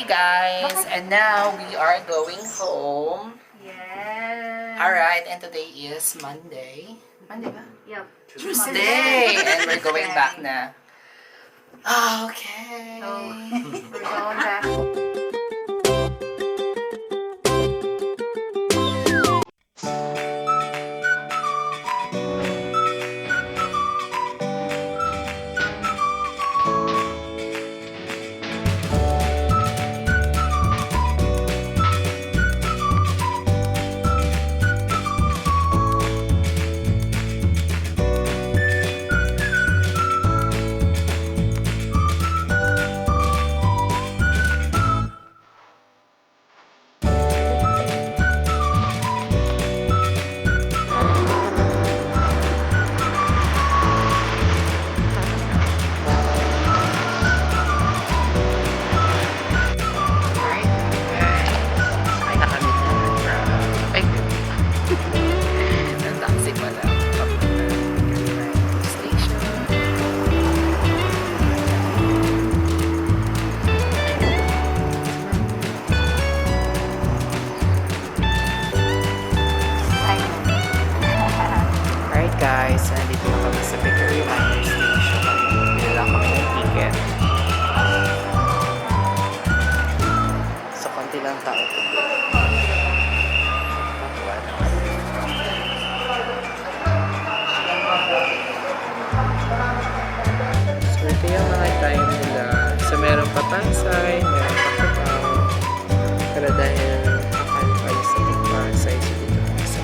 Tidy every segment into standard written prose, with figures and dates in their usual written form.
Hi guys, and now we are going home. Yes. Alright, and today is Monday. Monday ba? Yep. Tuesday! And we're going back na. Okay. So, we're going back. Ay, nakamit na. Ay, ang taxi pala. Papunta station. Alright guys, nandito na kami sa Victory Minor Station. Bili lang kami ng ticket. So, konti lang tao. So, ito yung mga time nila. So, meron pa Pansay, meron pa Cubao. Pero dahil akal pa yung sa Pansay, so dito kami sa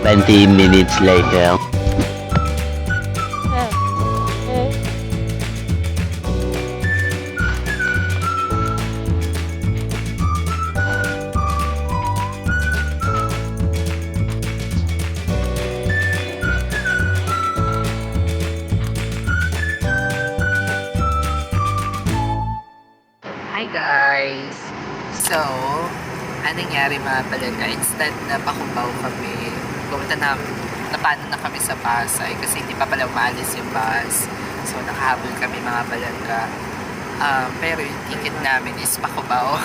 20 minutes later. Hi guys! So, anong nangyari mga palengka? Instead na pakubaw kami, pumunta na, napano na kami sa Pasay kasi hindi pa pala umalis yung bus. So, nakahabol kami mga palengka. Pero yung ticket namin is pakubaw.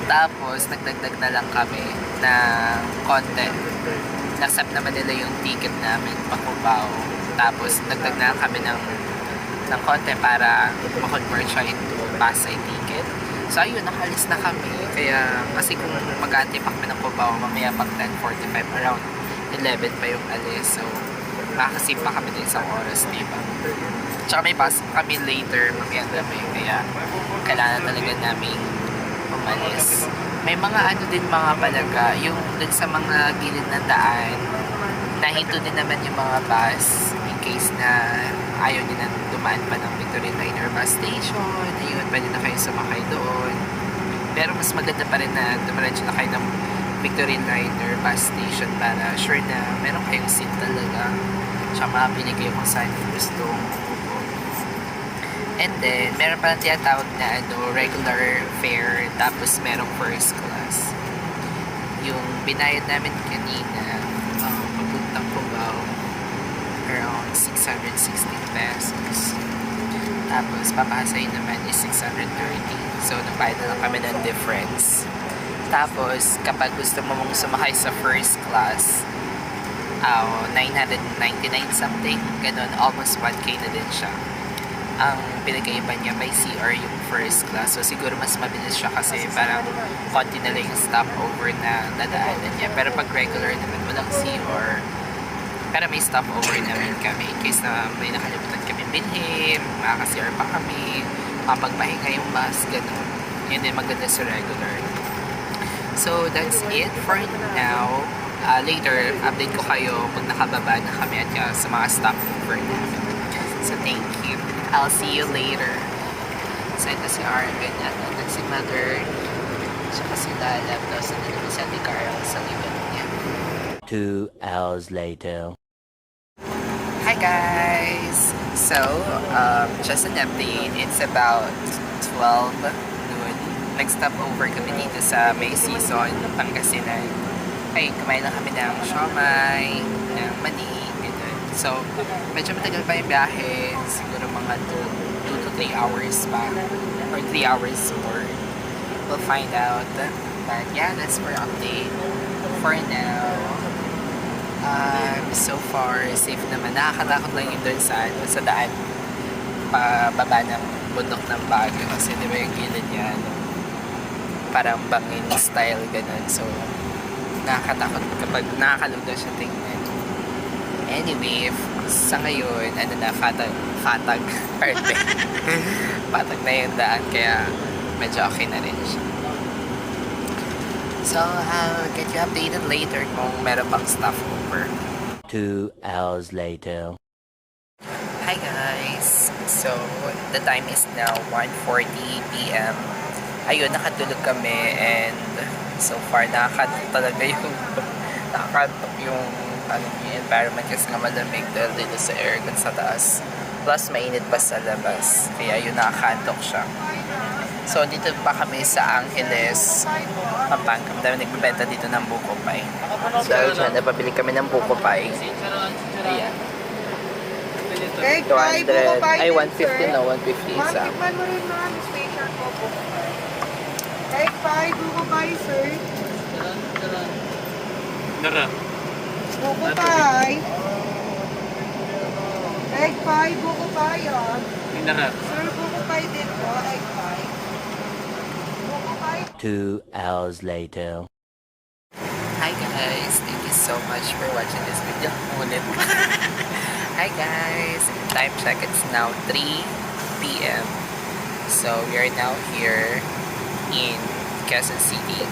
Tapos, nagdagdag na lang kami na konti. Nasap naman nila yung ticket namin pakubaw. Tapos, nagdag na lang kami ng konti para makonvert siya into Pasay ticket. So ayun, nakalis na kami. Kaya kasi kung mag-aantay pa kami ng Cubao, mamaya pag 10:45 around 11 pa yung alis. So makakasip pa kami din isang oras, diba? Tsaka may pasok kami later mamayang gabi. Kaya kailangan talaga namin umalis. May mga ano din mga palaga, yung dun sa mga gilid ng daan, nahinto din naman yung mga bus in case na ayaw nila dumaan pa ng Victory Liner bus station. Ayun, pwede na kayo sumakay doon. Pero mas maganda pa rin na dumiretso na kayo ng Victory Liner bus station para sure na meron kayong seat talaga. Tsaka makapili kayo kung saan yung gusto. And then, meron pa lang tinatawag na regular fare, tapos merong first class. Yung binayad namin kanina, papuntang Cubao, around 660 pesos. Tapos, papasay naman is 630. So, nagbayad na lang kami ng difference. Tapos, kapag gusto mo mong sumakay sa first class, 999 something, ganun, almost 1K na din siya. Ang pinag-iiba niya by CR yung first class. So, siguro mas mabilis siya kasi parang konti na lang yung stopover na dadaanan niya. Pero pag regular naman, walang CR. Pero may stopover namin kami in case na may nakalimutan kami bilhin, makaka-CR pa kami, mapagpahinga yung bus, gano'n. Yun din maganda sa regular. So, that's it for now. Later, update ko kayo pag nakababa na kami at sa mga stopover namin. So, thank you. I'll see you later. So, ito si Arvin at ito si Mother. Tsaka si Lalab. Tapos, ito naman si Ate Carol sa likod niya. 2 hours later. Hi guys! So, just an update. It's about 12 noon. Nag-stop over kami dito sa May Season, Pangasinan. Ay, kumain lang kami ng siomai, ng mani, ganun. So, medyo matagal pa yung biyahe. Siguro mga 2 to 3 hours pa. Or 3 hours more. We'll find out. But yeah, that's for update. For now, so far, safe naman. Nakakatakot lang yun doon sa daan. Pababa ng bundok ng Baguio. Kasi di ba yung gilid niya, parang bangin style, ganun. So, nakakatakot kapag nakakalugda siya tingnan. Anyway, sa ngayon, fatag, perfect. Patag na yung daan, kaya medyo okay na rin siya. So, I'll get you updated later kung meron pang stuff over. 2 hours later. Hi guys! So, the time is now 1:40 p.m. Ayun, nakatulog kami and so far nakakatok talaga yung yung environment kasi nga malamig dahil dito sa aircon sa taas. Plus, mainit pa sa labas. Kaya yun, nakakantok siya. So, dito pa kami sa Angeles, Pampanga. Dami nagbibenta dito ng buko pie. So, dyan, napabili kami ng buko pie. Ayan. Egg pie, buko 200, pie ay, din, 150 sir. na, 150 Ma'am, isa. tikman mo rin ma'am. Special po buko pie. Egg pie, buko pie, sir. Buko pie. Egg pie, buko pie, Sir, buko pie din po, egg pie. Buko pie. 2 hours later. Hi guys! Thank you so much for watching this video. Ulit. Hi guys! Time check, it's now 3 p.m. So, we are now here in Quezon City.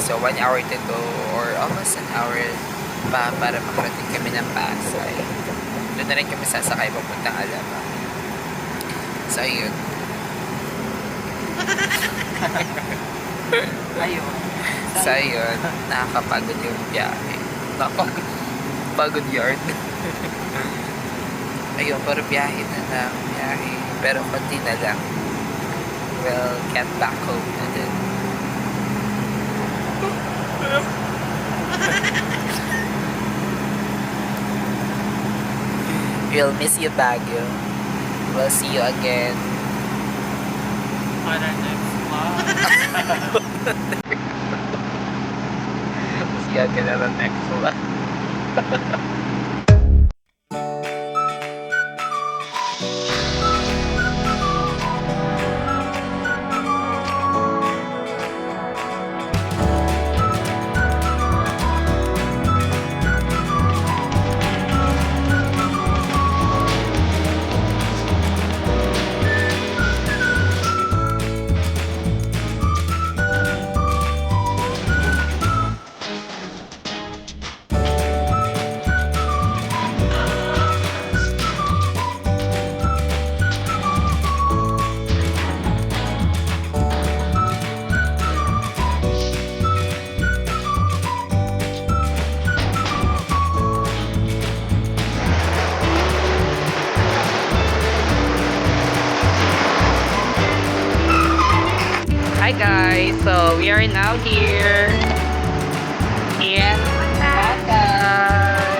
So, 1 hour to go or almost an hour pa para makarating kami ng Pasay. Doon na rin kami sasakay papuntang Alabang. So, yun. Ayun. So, yun. Nakakapagod yung biyahe. Nakakapagod yard. Ayun, pero biyahe na lang. Biyahe. Pero konti na lang. We'll get back home na din. We'll miss you, Baguio. We'll see you again. On our next vlog. See you again on the next one. Hi guys, so we are now here in Pasay.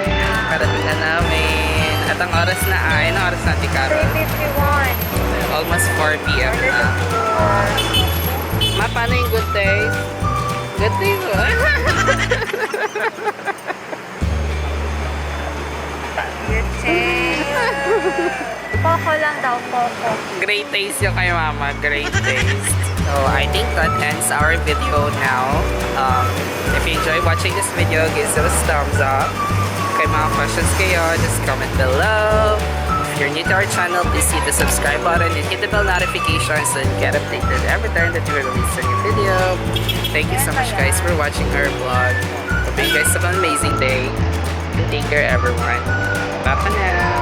Parating na namin. At ang oras na ay, anong oras natin, Carol? 3:51. Almost 4 p.m. na. Ma, paano yung good days? Good days, oh. Good day. Poco lang daw, Poco. Great taste yung kay Mama. Great taste. So, I think that ends our video now. If you enjoy watching this video, give us a thumbs up. Kay mga questions kayo, just comment below. If you're new to our channel, please hit the subscribe button and hit the bell notification so you get updated every time that we release a new video. Thank you so much guys for watching our vlog. Hope you guys have an amazing day. Take care everyone. Bye for now.